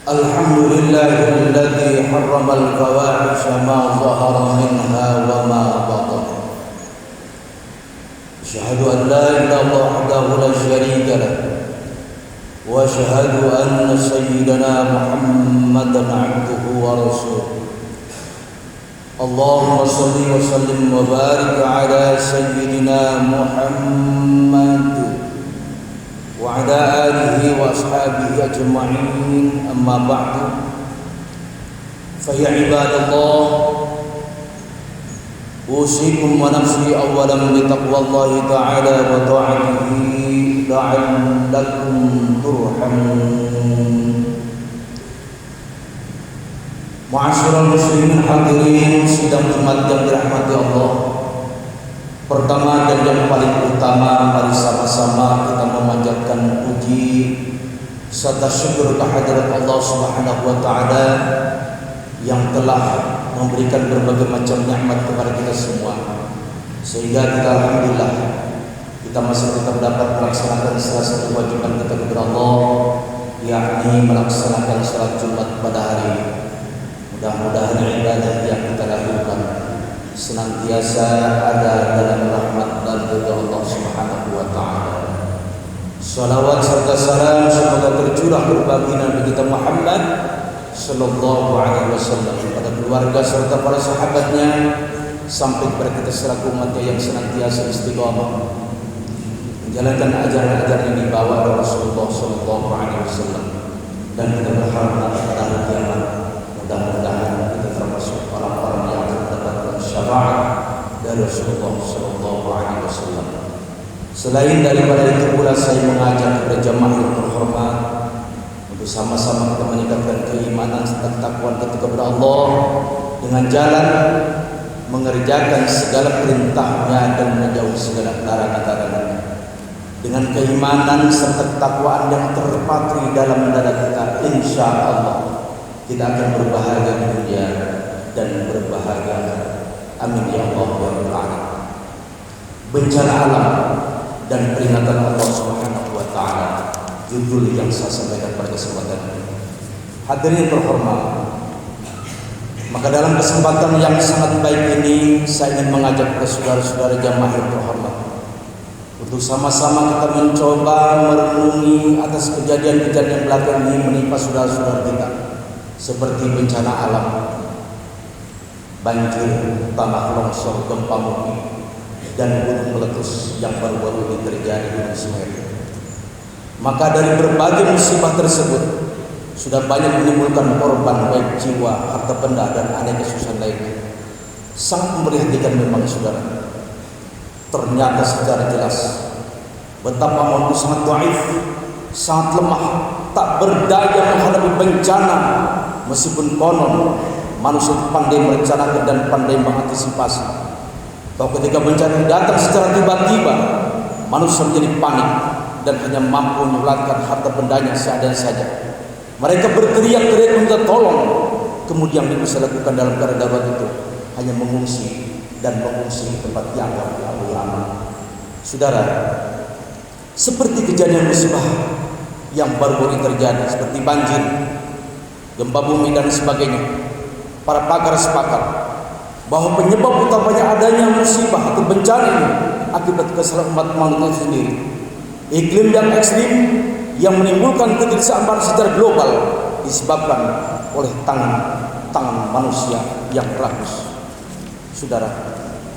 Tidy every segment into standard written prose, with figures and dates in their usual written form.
الحمد لله الذي حرم الفواحش ما ظهر منها وما بطن. أشهد أن لا إله إلا الله وحده لا شريك له، وأشهد أن سيدنا محمدا عبده ورسوله. اللهم صل وسلم وبارك على سيدنا محمد وعلى آله وأصحابه أجمعين. أما بعد، فيا عباد الله، أوصيكم ونفسي أولا بتقوى الله تعالى وطاعته لعلكم ترحمون. Ma'asyiral muslimin hadirin sidang Jumat yang dirahmati Allah. Pertama dan yang paling utama, mari sama-sama kita memanjatkan puji serta syukur kehadirat Allah Subhanahu wa taala yang telah memberikan berbagai macam nikmat kepada kita semua, sehingga kita alhamdulillah kita masih tetap dapat melaksanakan salah satu kewajiban kita kepada Allah, yakni melaksanakan salat Jumat pada hari ini. Mudah-mudahan ibadah yang kita lakukan senantiasa ada dalam rahmat dan ridha Allah Subhanahu wa taala. Salawat serta salam semoga tercurah berbagi Nabi kita Muhammad sallallahu alaihi wasallam kepada keluarga serta para sahabatnya sampai kepada kita selaku umatnya yang senantiasa istiqamah menjalankan ajaran-ajaran yang dibawa oleh Rasulullah sallallahu alaihi wasallam, dan kita berharap pada hari kiamat mudah-mudahan kita termasuk orang-orang yang akan mendapatkan syafaat dari Rasulullah sallallahu alaihi wasallam. Selain daripada itu pula, saya mengajak kepada jamaah yang terhormat untuk sama-sama kita meningkatkan keimanan serta ketakwaan kita kepada Allah dengan jalan mengerjakan segala perintahnya dan menjauhi segala larangan-larangannya. Dengan keimanan serta ketakwaan yang terpatri dalam dada kita, insya Allah kita akan berbahagia di dunia dan berbahagia. Amin ya Allah ya Rabbal alamin. Bencana alam dan peringatan Allah Subhanahu wa taala, judul yang saya sampaikan pada kesempatan ini. Hadirin terhormat, maka dalam kesempatan yang sangat baik ini saya ingin mengajak kepada saudara-saudara jamaah yang terhormat untuk sama-sama kita mencoba merenungi atas kejadian-kejadian belakang ini menimpa saudara-saudara kita, seperti bencana alam, banjir, tanah longsor, gempa bumi, dan gunung meletus yang baru-baru ini terjadi di Semeru. Maka dari berbagai musibah tersebut sudah banyak menimbulkan korban baik jiwa, harta benda, dan aneka kesusahan lainnya. Sangat memprihatinkan memang saudara. Ternyata secara jelas betapa manusia sangat dhaif, sangat lemah, tak berdaya menghadapi bencana. Meskipun konon manusia pandai merencanakan dan pandai mengantisipasi, bahwa ketika bencana datang secara tiba-tiba, manusia menjadi panik dan hanya mampu menyulatkan harta bendanya seadanya saja. Mereka berteriak-teriak minta tolong, kemudian yang bisa lakukan dalam keadaan darurat itu hanya mengungsi dan mengungsi ke tempat yang lebih aman. Saudara, seperti kejadian musibah yang baru-baru terjadi seperti banjir, gempa bumi dan sebagainya, para pakar sepakat bahwa penyebab utamanya adanya musibah atau bencana ini akibat kesalahan umat manusia sendiri. Iklim yang ekstrim yang menimbulkan kegelisahan secara global disebabkan oleh tangan manusia yang rakus. Saudara,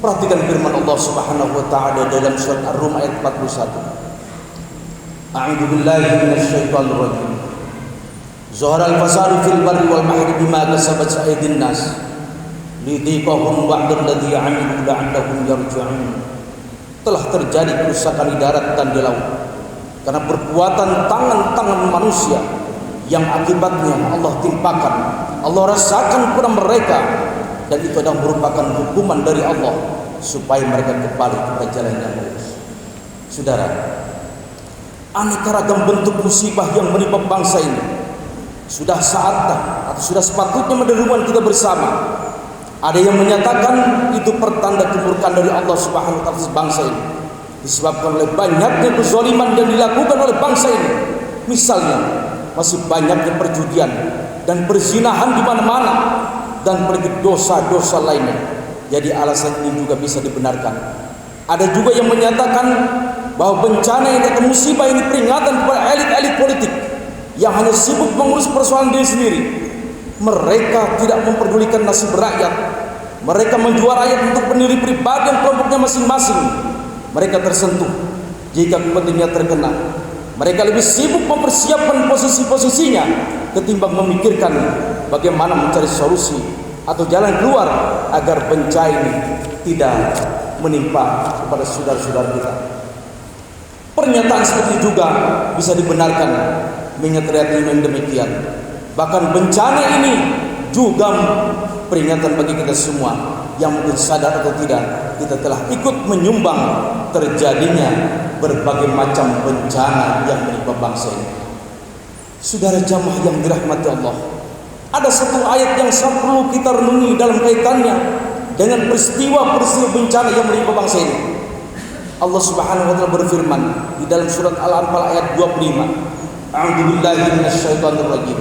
perhatikan firman Allah Subhanahu wa taala dalam surat Ar-Rum ayat 41. A'udzu billahi minasyaitonir rajim. Zaharal fasadu fil barri wal bahri bima kasabat aydin nas lidhiqahum ba'dal ladzi 'amilu la'allahum yarji'un. Telah terjadi kerusakan di darat dan di laut karena perbuatan tangan-tangan manusia yang akibatnya Allah timpakan, Allah rasakan kepada mereka, dan itu adalah merupakan hukuman dari Allah supaya mereka kembali kepada jalan yang lurus. Saudara, aneka ragam bentuk musibah yang menimpa bangsa ini sudah saatnya atau sudah sepatutnya menderukan kita bersama. Ada yang menyatakan itu pertanda kemurkaan dari Allah Subhanahu wa taala atas bangsa ini, disebabkan oleh banyaknya kezaliman yang dilakukan oleh bangsa ini. Misalnya masih banyaknya perjudian dan perzinahan di mana-mana dan berbagai dosa-dosa lainnya. Jadi alasan ini juga bisa dibenarkan. Ada juga yang menyatakan bahwa bencana ini atau musibah ini peringatan kepada elit-elit politik yang hanya sibuk mengurus persoalan diri sendiri. Mereka tidak memperdulikan nasib rakyat. Mereka menjual rakyat untuk pendiri pribadi dan kelompoknya masing-masing. Mereka tersentuh jika kepentingannya terkena. Mereka lebih sibuk mempersiapkan posisi-posisinya ketimbang memikirkan bagaimana mencari solusi atau jalan keluar agar bencana ini tidak menimpa kepada saudara-saudara kita. Pernyataan seperti juga bisa dibenarkan mengingat yang demikian. Bahkan bencana ini juga peringatan bagi kita semua yang mungkin sadar atau tidak, kita telah ikut menyumbang terjadinya berbagai macam bencana yang menimpa bangsa ini. Saudara jamaah yang dirahmati Allah, ada satu ayat yang sangat perlu kita renungi dalam kaitannya dengan peristiwa-peristiwa bencana yang menimpa bangsa ini. Allah Subhanahu wa taala berfirman di dalam surat Al-Anfal ayat 25. A'udzubillahi minasyaitonir rajim.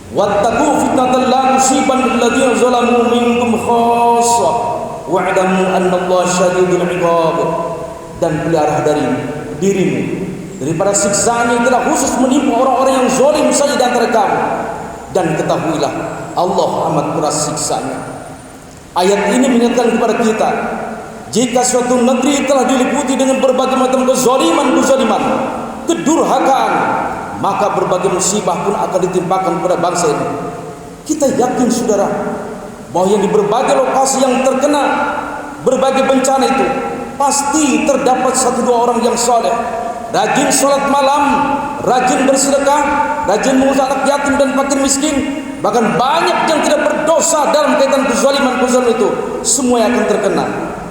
Wattaqu fitnatan la tusibanna alladziina zalamu minkum khassah wa'lamu annallaha syadidul 'iqab. Dan pelihara dari dirimu daripada siksaan yang telah khusus menimpa orang-orang yang zalim saja di antara kamu, dan ketahuilah Allah amat keras siksanya. Ayat ini mengingatkan kepada kita, jika suatu negeri telah diliputi dengan berbagai macam kezaliman, kedurhakaan, maka berbagai musibah pun akan ditimpakan kepada bangsa ini. Kita yakin saudara bahwa yang di berbagai lokasi yang terkena berbagai bencana itu pasti terdapat satu dua orang yang soleh, rajin sholat malam, rajin bersedekah, rajin mengurus anak yatim dan fakir miskin, bahkan banyak yang tidak berdosa dalam kaitan kezaliman itu. Semua yang akan terkena.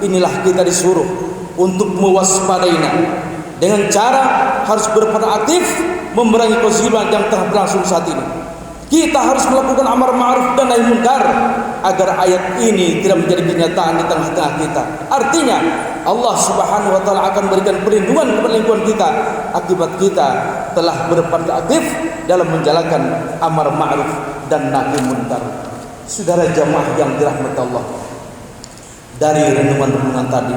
Inilah kita disuruh untuk mewaspadainya dengan cara harus berperan aktif memerangi kezaliman yang telah berlangsung saat ini. Kita harus melakukan amar ma'ruf dan nahi munkar agar ayat ini tidak menjadi kenyataan di tengah-tengah kita. Artinya Allah Subhanahu wa taala akan berikan perlindungan kepada lingkungan kita akibat kita telah berperan aktif dalam menjalankan amar ma'ruf dan nahi munkar. Saudara jamaah yang dirahmati Allah, dari renungan-renungan tadi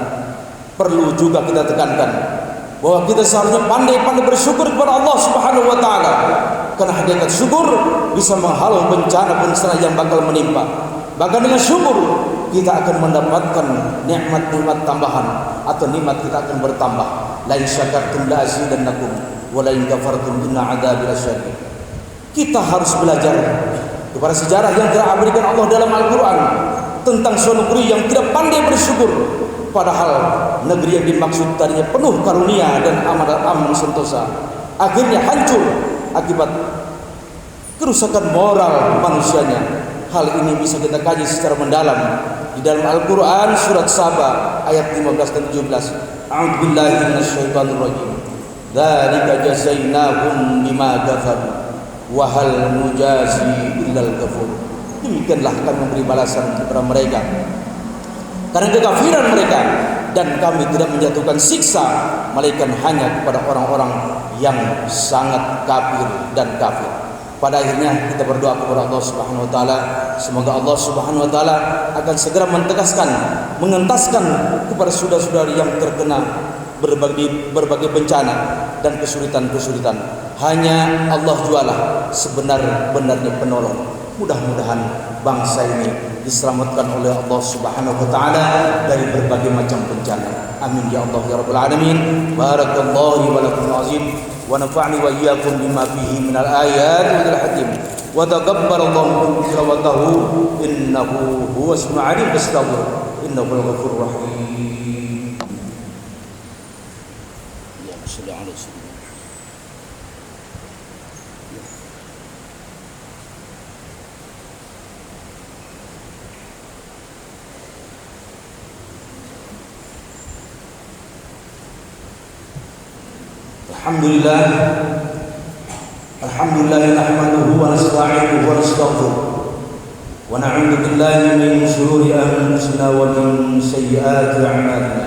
perlu juga kita tekankan bahwa kita seharusnya pandai-pandai bersyukur kepada Allah Subhanahu wa taala, karena hakikat syukur bisa menghalau bencana-bencana yang bakal menimpa. Bahkan dengan syukur kita akan mendapatkan nikmat-nikmat tambahan atau nikmat kita akan bertambah. La in syakartum la azidannakum wa la in kafartum inna adzabi lasyadid. Kita harus belajar kepada sejarah yang telah diberikan Allah dalam Al-Qur'an tentang suatu negeri yang tidak pandai bersyukur, padahal negeri yang dimaksud tadinya penuh karunia dan aman sentosa, akhirnya hancur akibat kerusakan moral manusianya. Hal ini bisa kita kaji secara mendalam di dalam Al-Quran surat Saba ayat 15 dan 17. A'udzubillahi minasyaitonir rajim. Dzalika jazainahum bima kafaru wa hal nujazi illal kafur. Demikianlah kami memberi balasan kepada mereka karena kekafiran mereka, dan kami tidak menjatuhkan siksa melainkan hanya kepada orang-orang yang sangat kafir dan kafir. Pada akhirnya kita berdoa kepada Allah Subhanahu wa taala, semoga Allah Subhanahu wa taala akan segera mengentaskan kepada saudara-saudari yang terkena berbagai bencana dan kesulitan-kesulitan. Hanya Allah jualah sebenar-benarnya penolong. Mudah-mudahan bangsa ini diselamatkan oleh Allah Subhanahu wa taala dari berbagai macam bencana. Amin ya Allah ya rabbal alamin. Barakallahu wa lakum azim wa nafa'ni wa iyyakum bima fihi minal ayat wal hakim. Wa taqabbalallahu tilawatahu innahu huwas samiul alim. Astaghfir innahu ghafurur rahim. Ya sallallahu. Alhamdulillah nahmaduhu wa nasta'inuhu wa nastaghfiruh wa na'udzu billahi min shururi anfusina wa min sayyiati a'malina.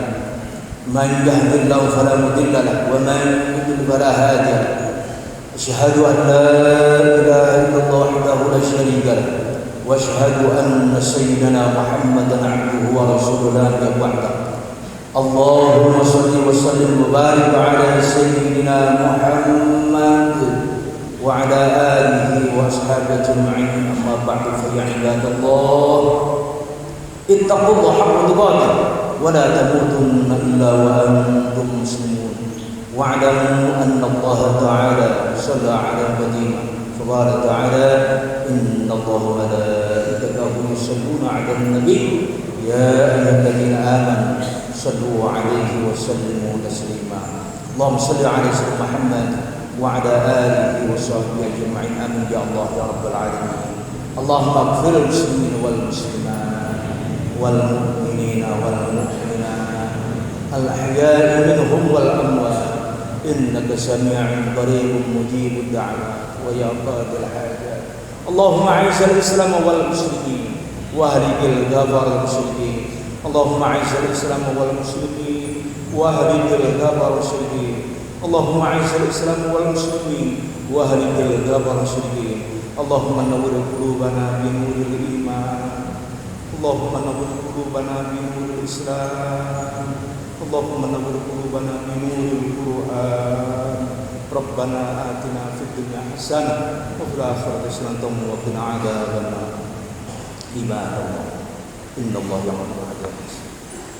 Man yahdihillahu fala mudilla lahu wa man yudlil fala hadiya lahu. أشهد أن لا إله إلا الله وحده لا شريك له وأشهد أن سيدنا محمدا عبده ورسوله لا نبي بعده. اللهم صل وسلم وبارك على سيدنا محمد وعلى آله وأصحابه أجمعين. أما بعد فيا عباد الله اتقوا الله حق تقاته ولا تموتن إلا وأنتم مسلمون. واعلموا أن الله تعالى صلى على النبي فقال تعالى إن الله وملائكته يصلون على النبي يا أيها الذين آمنوا صلوا عليه وسلموا تسليما. اللهم صل على سيدنا محمد وعلى آله وصحبه أجمعين. آمين يا الله يا رب العالمين. اللهم اغفر المسلمين والمسلمات والمؤمنين والمؤمنات الأحياء منهم والأموات إنك سميع قريب مجيب الدعوات ويا قاضي الحاجات. اللهم أعز الإسلام والمسلمين وأهلك الكفر المشركين. اللهم أعز الإسلام والمسلمين وأهلك الكفر المشركين. اللهم أعز الإسلام والمسلمين وأهلك الكفر المشركين. اللهم نور قلوبنا بنور الإيمان. اللهم نور قلوبنا بنور الإسلام. اللهم نور قلوبنا بنور القرآن. ربنا آتنا في الدنيا حسنة وفي الآخرة حسنة وقنا عذاب النار. عباد الله إن الله يأمر بالعدل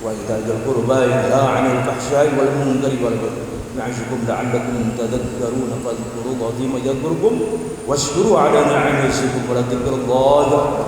وإيتاء ذي القربى وينهى عن الفحشاء والمنكر والبغي يعظكم لعلكم تذكرون. فاذكروا الله العظيم يذكركم واشكروا على نعمه يزدكم ولذكر الله أكبر.